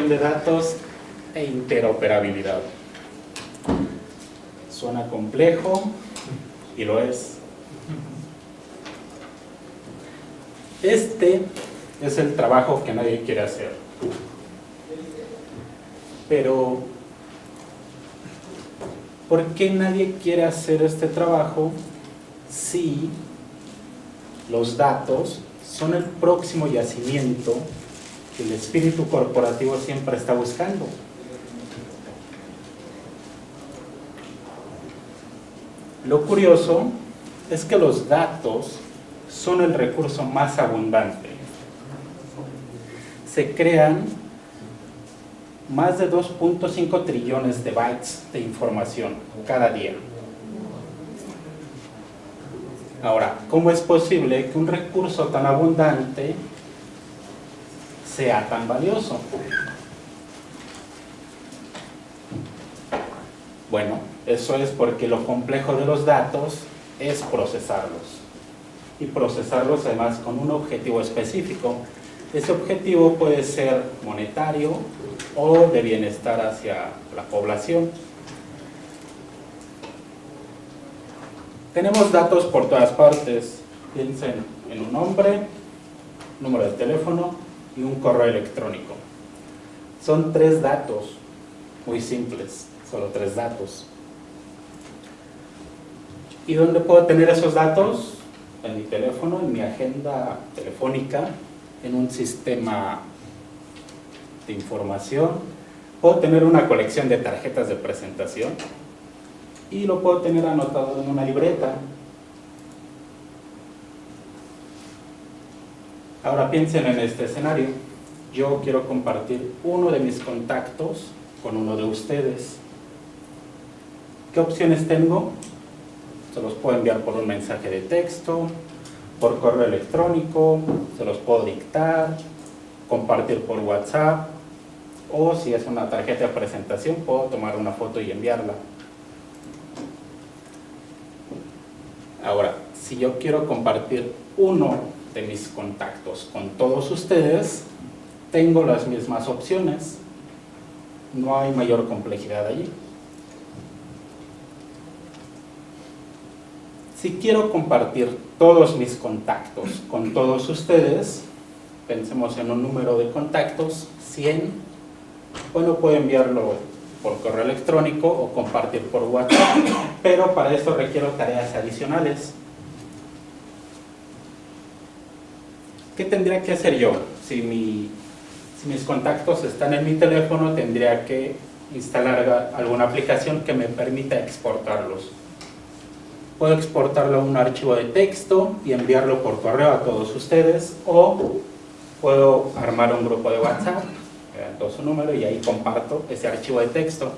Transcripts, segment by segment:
protección de datos e interoperabilidad. Suena complejo y lo es. Este es el trabajo que nadie quiere hacer. Pero, ¿por qué nadie quiere hacer este trabajo si los datos son el próximo yacimiento que el espíritu corporativo siempre está buscando? Lo curioso es que los datos son el recurso más abundante. Se crean más de 2.5 trillones de bytes de información cada día. Ahora, ¿cómo es posible que un recurso tan abundante sea tan valioso? Bueno, eso es porque lo complejo de los datos es procesarlos. Y procesarlos además con un objetivo específico. Ese objetivo puede ser monetario o de bienestar hacia la población. Tenemos datos por todas partes. Piensen en un nombre, número de teléfono y un correo electrónico. Son 3 datos muy simples, solo 3 datos. ¿Y dónde puedo tener esos datos? En mi teléfono, en mi agenda telefónica, en un sistema de información. Puedo tener una colección de tarjetas de presentación y lo puedo tener anotado en una libreta. Ahora piensen en este escenario. Yo quiero compartir uno de mis contactos con uno de ustedes. ¿Qué opciones tengo? Se los puedo enviar por un mensaje de texto, por correo electrónico, se los puedo dictar, compartir por WhatsApp, o si es una tarjeta de presentación, puedo tomar una foto y enviarla. Ahora, si yo quiero compartir uno de mis contactos con todos ustedes, tengo las mismas opciones. No hay mayor complejidad allí. Si quiero compartir todos mis contactos con todos ustedes, pensemos en un número de contactos, 100, bueno, puedo enviarlo por correo electrónico o compartir por WhatsApp, pero para esto requiero tareas adicionales. ¿Qué tendría que hacer yo? Si mis contactos están en mi teléfono, tendría que instalar alguna aplicación que me permita exportarlos. Puedo exportarlo a un archivo de texto y enviarlo por correo a todos ustedes, o puedo armar un grupo de WhatsApp, todo su número, y ahí comparto ese archivo de texto.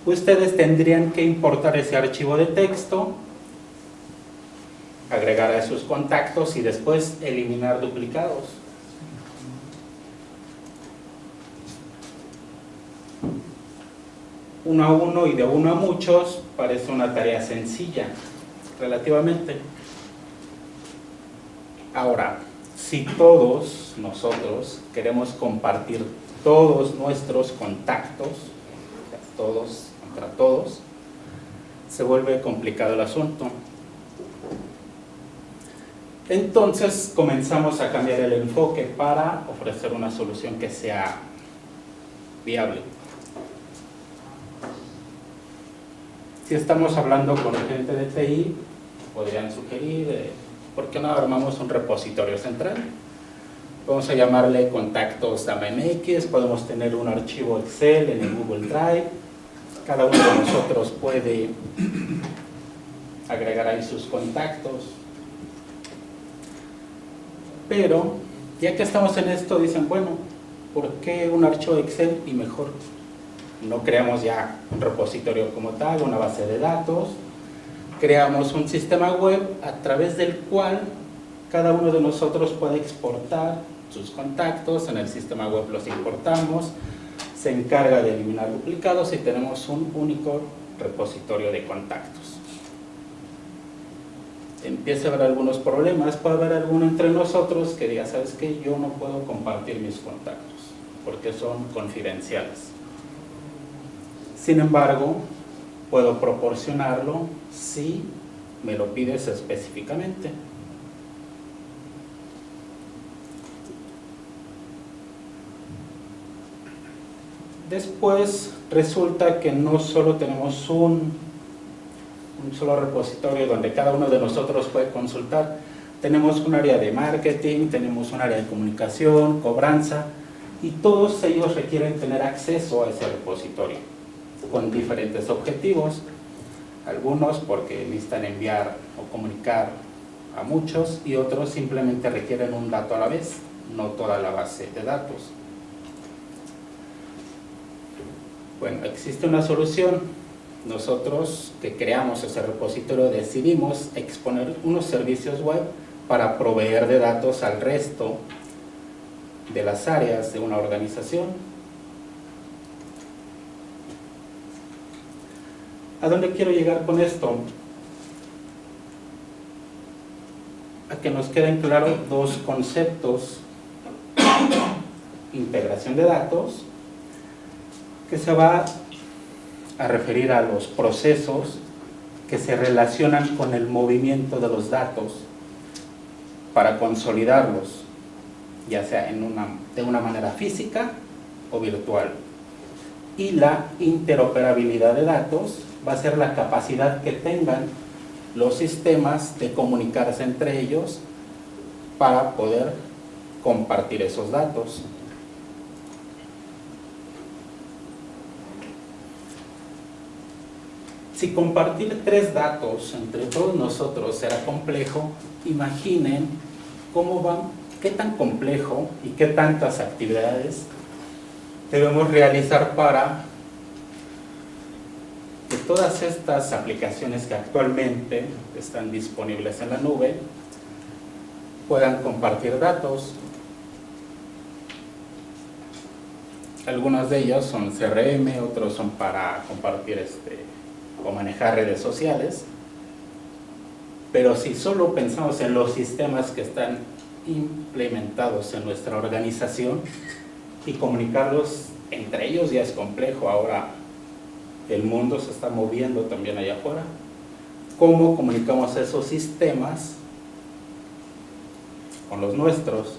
Ustedes tendrían que importar ese archivo de texto, agregar a sus contactos y después eliminar duplicados. Uno a uno y de uno a muchos parece una tarea sencilla, relativamente. Ahora, si todos nosotros queremos compartir todos nuestros contactos, todos contra todos, se vuelve complicado el asunto. Entonces comenzamos a cambiar el enfoque para ofrecer una solución que sea viable. Si estamos hablando con gente de TI, podrían sugerir, ¿por qué no armamos un repositorio central? Vamos a llamarle contactos DAMA-MX, podemos tener un archivo Excel en el Google Drive, cada uno de nosotros puede agregar ahí sus contactos. Pero, ya que estamos en esto, dicen, bueno, ¿por qué un archivo Excel? Y mejor no creamos ya un repositorio como tal, una base de datos, creamos un sistema web a través del cual cada uno de nosotros puede exportar sus contactos, en el sistema web los importamos, se encarga de eliminar duplicados y tenemos un único repositorio de contactos. Empieza a haber algunos problemas, puede haber alguno entre nosotros que diga, ¿sabes qué? Yo no puedo compartir mis contactos, porque son confidenciales. Sin embargo, puedo proporcionarlo si me lo pides específicamente. Después resulta que no solo tenemos un solo repositorio donde cada uno de nosotros puede consultar. Tenemos un área de marketing, tenemos un área de comunicación, cobranza, y todos ellos requieren tener acceso a ese repositorio con diferentes objetivos. Algunos porque necesitan enviar o comunicar a muchos, y otros simplemente requieren un dato a la vez, no toda la base de datos. Bueno, existe una solución. Nosotros que creamos ese repositorio decidimos exponer unos servicios web para proveer de datos al resto de las áreas de una organización. ¿A dónde quiero llegar con esto? A que nos queden claros dos conceptos: integración de datos, que se va a referir a los procesos que se relacionan con el movimiento de los datos para consolidarlos, ya sea de una manera física o virtual. Y la interoperabilidad de datos va a ser la capacidad que tengan los sistemas de comunicarse entre ellos para poder compartir esos datos. Si compartir 3 datos entre todos nosotros será complejo, imaginen qué tan complejo y qué tantas actividades debemos realizar para que todas estas aplicaciones que actualmente están disponibles en la nube puedan compartir datos. Algunos de ellos son CRM, otros son para compartir o manejar redes sociales. Pero si solo pensamos en los sistemas que están implementados en nuestra organización, y comunicarlos entre ellos ya es complejo. Ahora el mundo se está moviendo también allá afuera. ¿Cómo comunicamos esos sistemas con los nuestros?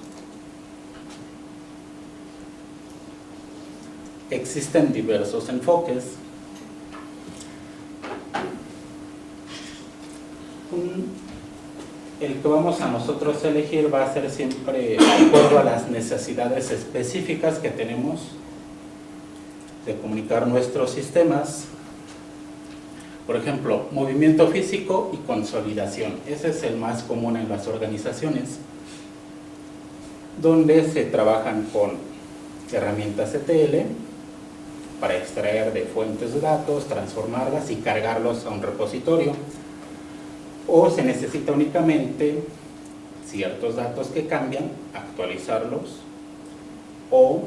Existen diversos enfoques. El que vamos a nosotros elegir va a ser siempre de acuerdo a las necesidades específicas que tenemos de comunicar nuestros sistemas. Por ejemplo, movimiento físico y consolidación. Ese es el más común en las organizaciones, donde se trabajan con herramientas ETL para extraer de fuentes de datos, transformarlas y cargarlos a un repositorio. O se necesita únicamente ciertos datos que cambian, actualizarlos o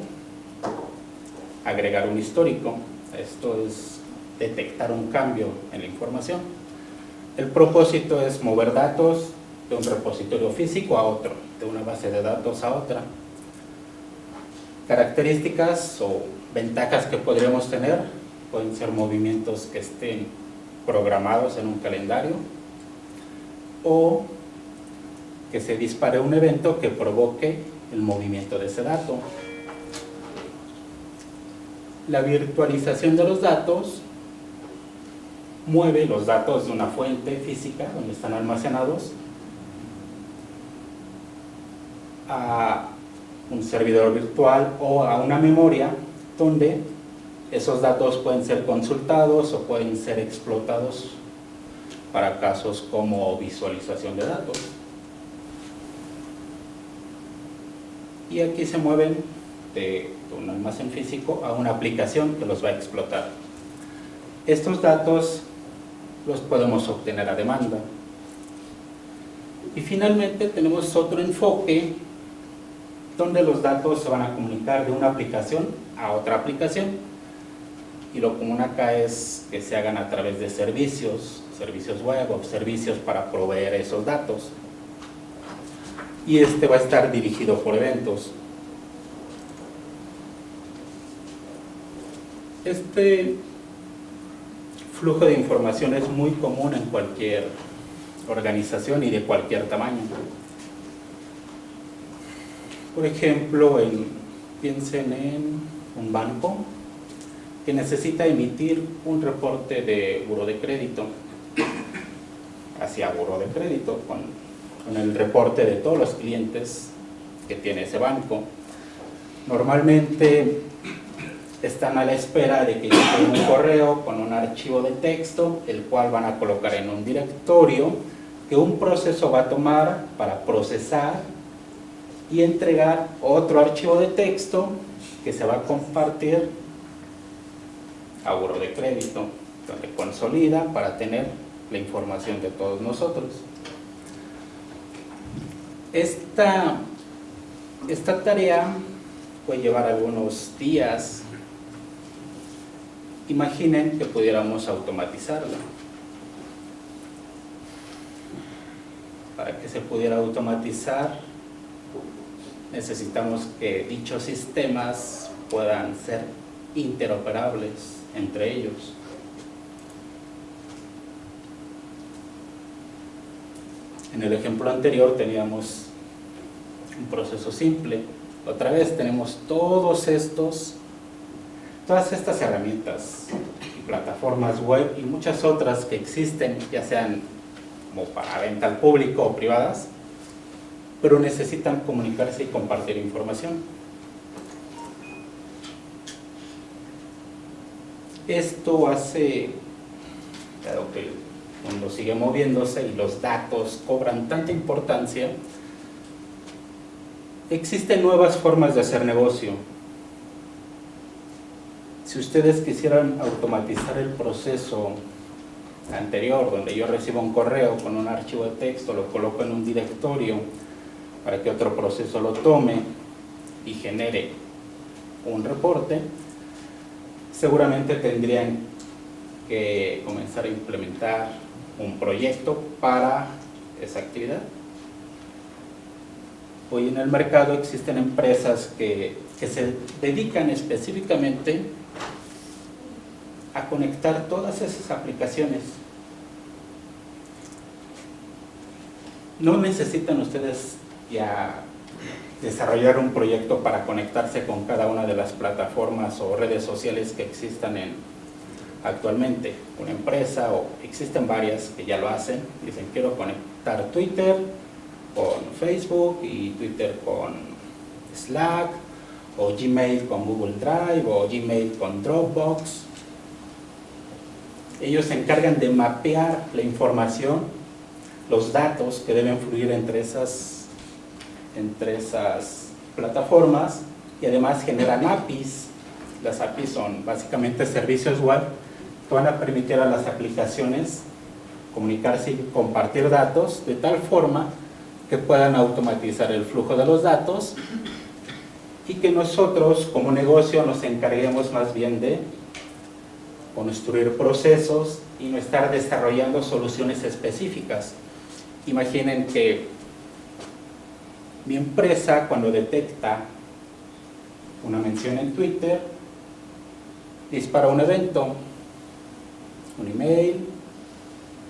agregar un histórico. Esto es detectar un cambio en la información. El propósito es mover datos de un repositorio físico a otro, de una base de datos a otra. Características o ventajas que podríamos tener pueden ser movimientos que estén programados en un calendario, o que se dispare un evento que provoque el movimiento de ese dato. La virtualización de los datos mueve los datos de una fuente física donde están almacenados a un servidor virtual o a una memoria donde esos datos pueden ser consultados o pueden ser explotados para casos como visualización de datos. Y aquí se mueven de un almacén físico a una aplicación que los va a explotar. Estos datos los podemos obtener a demanda. Y finalmente tenemos otro enfoque donde los datos se van a comunicar de una aplicación a otra aplicación. Y lo común acá es que se hagan a través de servicios web o servicios para proveer esos datos. Y va a estar dirigido por eventos. Este flujo de información es muy común en cualquier organización y de cualquier tamaño. Por ejemplo, piensen en un banco que necesita emitir un reporte de buró de crédito hacia buró de crédito con el reporte de todos los clientes que tiene ese banco. Normalmente están a la espera de que llegue un correo con un archivo de texto, el cual van a colocar en un directorio que un proceso va a tomar para procesar y entregar otro archivo de texto que se va a compartir a buró de crédito, donde consolida para tener la información de todos nosotros. Esta tarea puede llevar algunos días. Imaginen que pudiéramos automatizarla. Para que se pudiera automatizar, necesitamos que dichos sistemas puedan ser interoperables entre ellos. En el ejemplo anterior teníamos un proceso simple. Otra vez tenemos todas estas herramientas y plataformas web y muchas otras que existen, ya sean como para venta al público o privadas, pero necesitan comunicarse y compartir información. Esto hace, dado que el mundo sigue moviéndose y los datos cobran tanta importancia, existen nuevas formas de hacer negocio. Si ustedes quisieran automatizar el proceso anterior, donde yo recibo un correo con un archivo de texto, lo coloco en un directorio para que otro proceso lo tome y genere un reporte, seguramente tendrían que comenzar a implementar un proyecto para esa actividad. Hoy en el mercado existen empresas que se dedican específicamente a conectar todas esas aplicaciones. No necesitan ustedes ya desarrollar un proyecto para conectarse con cada una de las plataformas o redes sociales que existan actualmente. Una empresa, o existen varias que ya lo hacen, dicen quiero conectar Twitter con Facebook y Twitter con Slack, o Gmail con Google Drive, o Gmail con Dropbox. Ellos se encargan de mapear la información, los datos que deben fluir entre esas plataformas, y además generan APIs. Las APIs son básicamente servicios web que van a permitir a las aplicaciones comunicarse y compartir datos de tal forma que puedan automatizar el flujo de los datos y que nosotros como negocio nos encarguemos más bien de construir procesos y no estar desarrollando soluciones específicas. Imaginen que mi empresa, cuando detecta una mención en Twitter, dispara un evento, un email,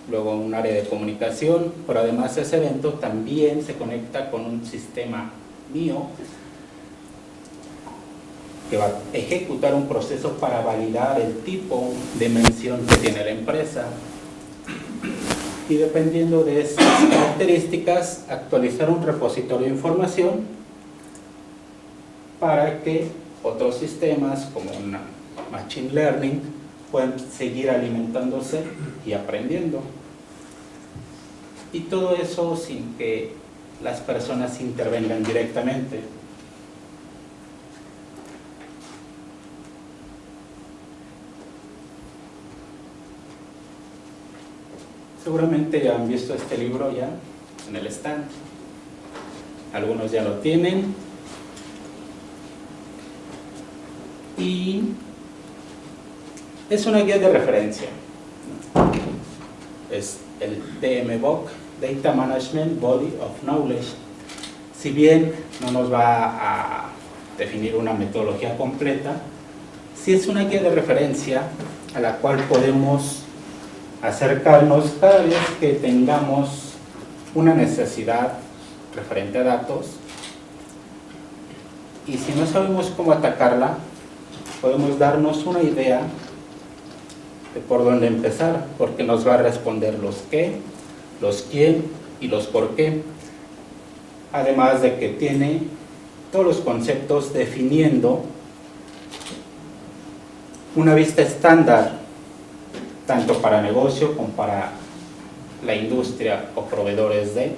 luego un área de comunicación, pero además ese evento también se conecta con un sistema mío que va a ejecutar un proceso para validar el tipo de mención que tiene la empresa. Y dependiendo de esas características, actualizar un repositorio de información para que otros sistemas como una Machine Learning puedan seguir alimentándose y aprendiendo. Y todo eso sin que las personas intervengan directamente. Seguramente ya han visto este libro ya en el stand. Algunos ya lo tienen. Y es una guía de referencia. Es el DMBOK, Data Management Body of Knowledge. Si bien no nos va a definir una metodología completa, sí es una guía de referencia a la cual podemos acercarnos cada vez que tengamos una necesidad referente a datos, y si no sabemos cómo atacarla, podemos darnos una idea de por dónde empezar, porque nos va a responder los qué, los quién y los por qué, además de que tiene todos los conceptos definiendo una vista estándar, tanto para negocio como para la industria o proveedores de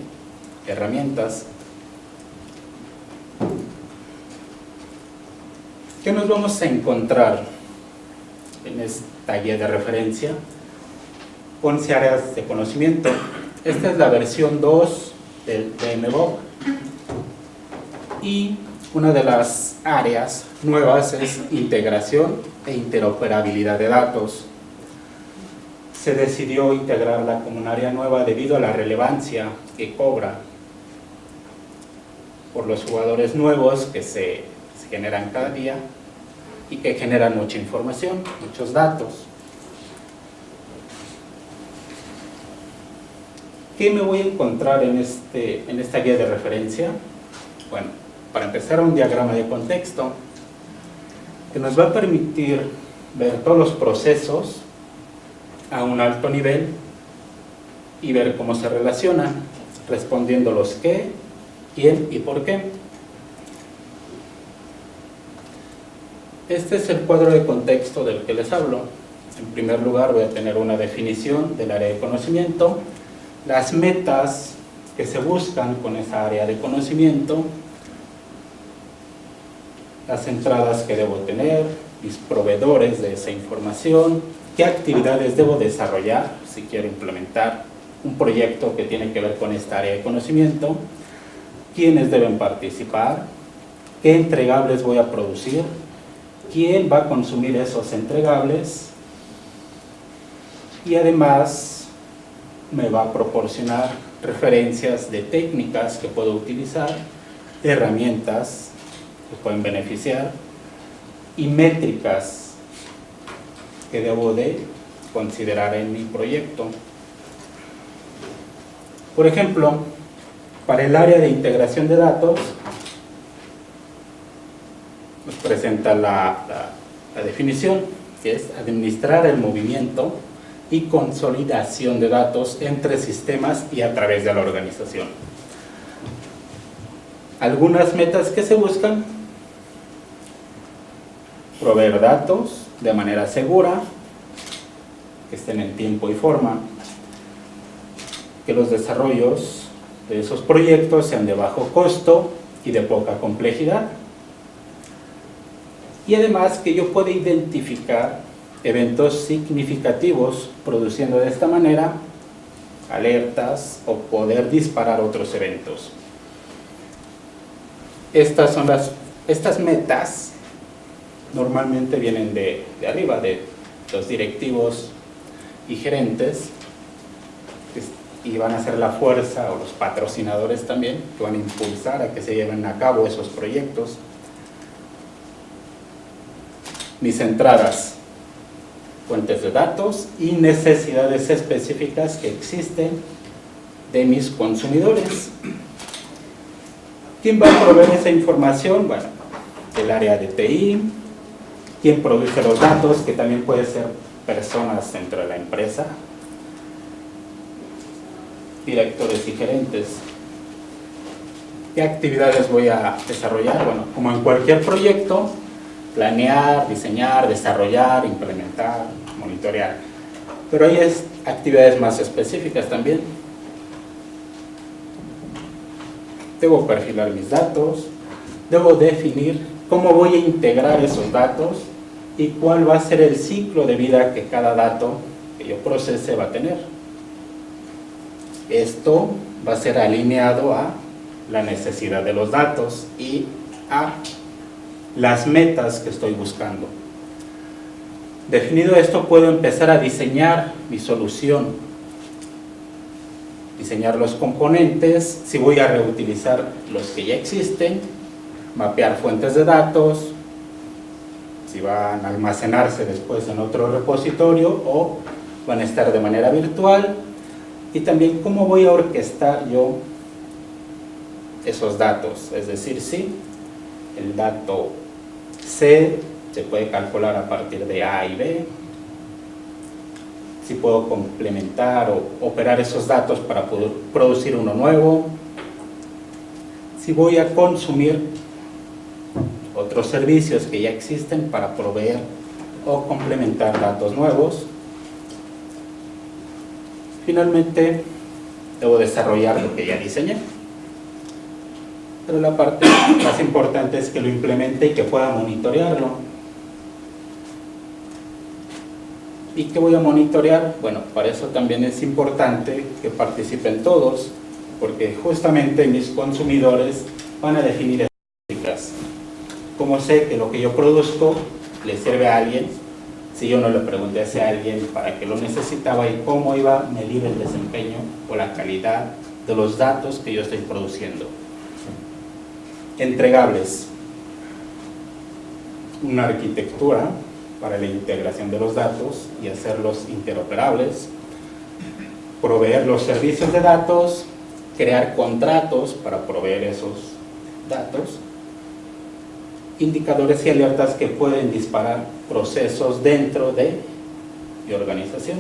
herramientas. ¿Qué nos vamos a encontrar en esta guía de referencia? 11 áreas de conocimiento. Esta es la versión 2 del PMBOK, y una de las áreas nuevas es integración e interoperabilidad de datos. Se decidió integrarla como un área nueva debido a la relevancia que cobra por los jugadores nuevos que se generan cada día y que generan mucha información, muchos datos. ¿Qué me voy a encontrar en esta guía de referencia? Bueno, para empezar, un diagrama de contexto que nos va a permitir ver todos los procesos a un alto nivel y ver cómo se relacionan, respondiendo los qué, quién y por qué. Este es el cuadro de contexto del que les hablo. En primer lugar, voy a tener una definición del área de conocimiento, las metas que se buscan con esa área de conocimiento, las entradas que debo tener, mis proveedores de esa información, qué actividades debo desarrollar si quiero implementar un proyecto que tiene que ver con esta área de conocimiento, quiénes deben participar, qué entregables voy a producir, quién va a consumir esos entregables, y además me va a proporcionar referencias de técnicas que puedo utilizar, herramientas que pueden beneficiar y métricas que debo de considerar en mi proyecto. Por ejemplo, para el área de integración de datos, nos presenta la definición, que es administrar el movimiento y consolidación de datos entre sistemas y a través de la organización. Algunas metas que se buscan: proveer datos de manera segura, que estén en tiempo y forma, que los desarrollos de esos proyectos sean de bajo costo y de poca complejidad, y además que yo pueda identificar eventos significativos, produciendo de esta manera alertas o poder disparar otros eventos. Estas metas normalmente vienen de arriba, de los directivos y gerentes, y van a ser la fuerza, o los patrocinadores también, que van a impulsar a que se lleven a cabo esos proyectos. Mis entradas, fuentes de datos y necesidades específicas que existen de mis consumidores. ¿Quién va a proveer esa información? Bueno, el área de TI. ¿Quién produce los datos? Que también puede ser personas dentro de la empresa, directores y gerentes. ¿Qué actividades voy a desarrollar? Bueno, como en cualquier proyecto, planear, diseñar, desarrollar, implementar, monitorear. Pero hay actividades más específicas también. Debo perfilar mis datos, debo definir cómo voy a integrar esos datos y cuál va a ser el ciclo de vida que cada dato que yo procese va a tener. Esto va a ser alineado a la necesidad de los datos y a las metas que estoy buscando. Definido esto, puedo empezar a diseñar mi solución, diseñar los componentes, si voy a reutilizar los que ya existen, mapear fuentes de datos, si van a almacenarse después en otro repositorio o van a estar de manera virtual, y también cómo voy a orquestar yo esos datos. Es decir, si el dato C se puede calcular a partir de A y B, si puedo complementar o operar esos datos para poder producir uno nuevo, si voy a consumir otros servicios que ya existen para proveer o complementar datos nuevos. Finalmente, debo desarrollar lo que ya diseñé, pero la parte más importante es que lo implemente y que pueda monitorearlo. ¿Y qué voy a monitorear? Bueno, para eso también es importante que participen todos, porque justamente mis consumidores van a definir esas métricas. ¿Cómo sé que lo que yo produzco le sirve a alguien si yo no le pregunté a ese alguien para qué lo necesitaba y cómo iba a medir el desempeño o la calidad de los datos que yo estoy produciendo? Entregables. Una arquitectura para la integración de los datos y hacerlos interoperables, proveer los servicios de datos, crear contratos para proveer esos datos, indicadores y alertas que pueden disparar procesos dentro de mi organización.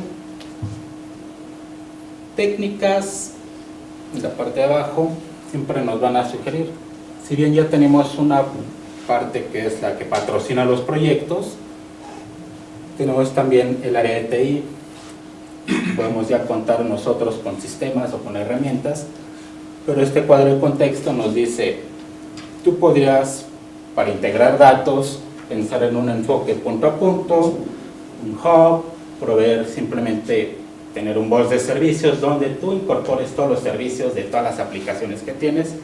Técnicas, en la parte de abajo, siempre nos van a sugerir. Si bien ya tenemos una parte que es la que patrocina los proyectos, tenemos también el área de TI. Podemos ya contar nosotros con sistemas o con herramientas, pero este cuadro de contexto nos dice, tú podrías, para integrar datos, pensar en un enfoque punto a punto, un hub, proveer simplemente, tener un bus de servicios donde tú incorpores todos los servicios de todas las aplicaciones que tienes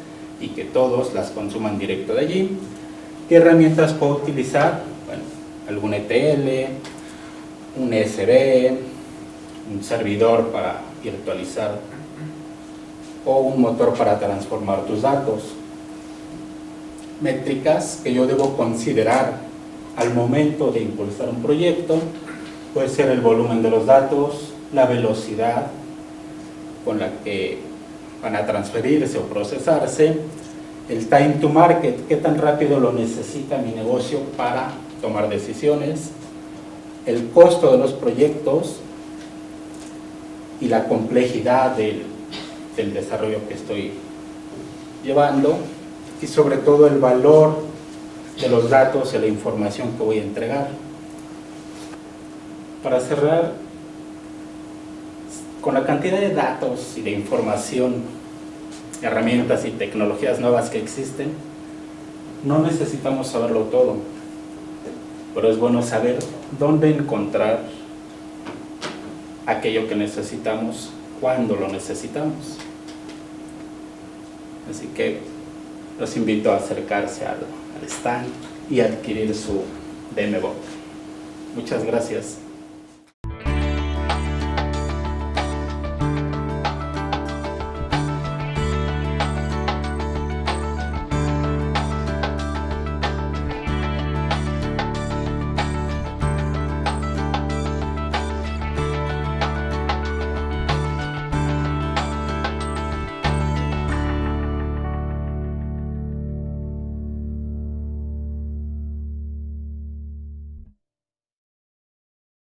y que todos las consuman directo de allí. ¿Qué herramientas puedo utilizar? Bueno, algún ETL, un ESB, un servidor para virtualizar o un motor para transformar tus datos. Métricas que yo debo considerar al momento de impulsar un proyecto, puede ser el volumen de los datos, la velocidad con la que van a transferirse o procesarse, el time to market, qué tan rápido lo necesita mi negocio para tomar decisiones, el costo de los proyectos y la complejidad del desarrollo que estoy llevando, y sobre todo el valor de los datos y la información que voy a entregar. Para cerrar, con la cantidad de datos y de información, herramientas y tecnologías nuevas que existen, no necesitamos saberlo todo, pero es bueno saber dónde encontrar aquello que necesitamos cuando lo necesitamos. Así que los invito a acercarse al stand y adquirir su DMBOK. Muchas gracias.